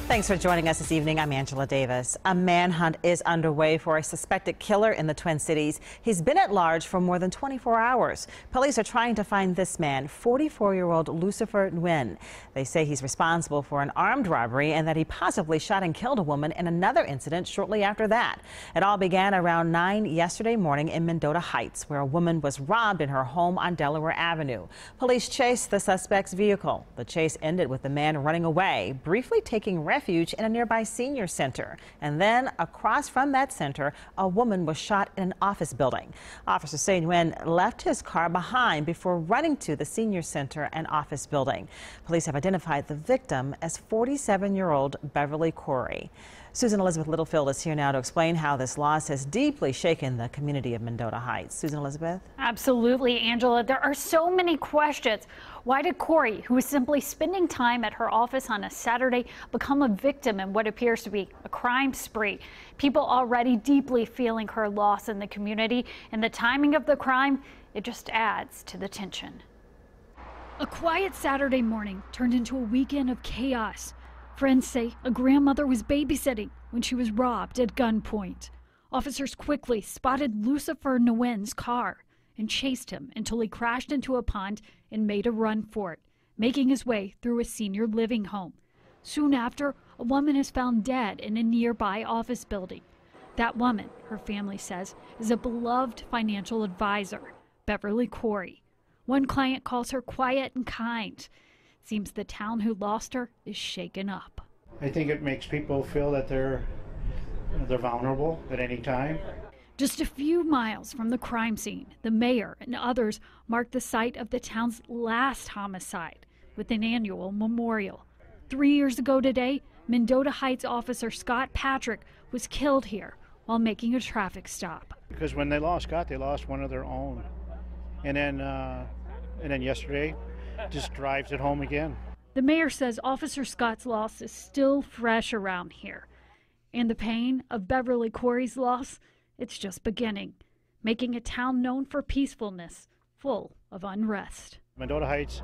Thanks for joining us this evening. I'm Angela Davis. A manhunt is underway for a suspected killer in the Twin Cities. He's been at large for more than 24 hours. Police are trying to find this man, 44-year-old Lucifer Nguyen. They say he's responsible for an armed robbery and that he possibly shot and killed a woman in another incident shortly after that. It all began around 9 yesterday morning in Mendota Heights, where a woman was robbed in her home on Delaware Avenue. Police chased the suspect's vehicle. The chase ended with the man running away, briefly taking refuge in a nearby senior center. And then across from that center, a woman was shot in an office building. Officers say Nguyen left his car behind before running to the senior center and office building. Police have identified the victim as 47-year-old Beverly Corey. Susan Elizabeth Littlefield is here now to explain how this loss has deeply shaken the community of Mendota Heights. Susan Elizabeth? Absolutely, Angela. There are so many questions. Why did Corey, who was simply spending time at her office on a Saturday, become a victim in what appears to be a crime spree? People already deeply feeling her loss in the community, and the timing of the crime, it just adds to the tension. A quiet Saturday morning turned into a weekend of chaos. Friends say a grandmother was babysitting when she was robbed at gunpoint. Officers quickly spotted Lucifer Nguyen's car and chased him until he crashed into a pond and made a run for it, making his way through a senior living home. Soon after, a woman is found dead in a nearby office building. That woman, her family says, is a beloved financial advisor, Beverly Corey. One client calls her quiet and kind. Seems the town who lost her is shaken up. I think it makes people feel that they're vulnerable at any time. Just a few miles from the crime scene, the mayor and others marked the site of the town's last homicide with an annual memorial. 3 years ago today, Mendota Heights officer Scott Patrick was killed here while making a traffic stop. Because when they lost Scott, they lost one of their own. And then yesterday, just drives it home again. The mayor says Officer Scott's loss is still fresh around here. And the pain of Beverly Corey's loss, it's just beginning, making a town known for peacefulness, full of unrest. Mendota Heights,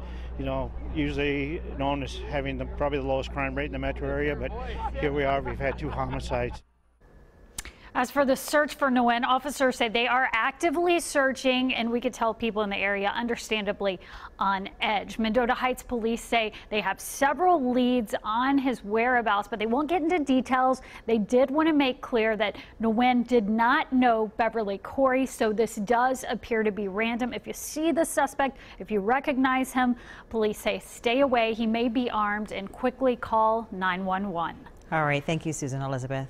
usually known as having probably the lowest crime rate in the metro area, but here we are, we've had 2 homicides. As for the search for Nguyen, officers say they are actively searching, and we could tell people in the area understandably on edge. Mendota Heights police say they have several leads on his whereabouts, but they won't get into details. They did want to make clear that Nguyen did not know Beverly Corey, so this does appear to be random. If you see the suspect, if you recognize him, police say stay away. He may be armed, and quickly call 911. All right. Thank you, Susan Elizabeth.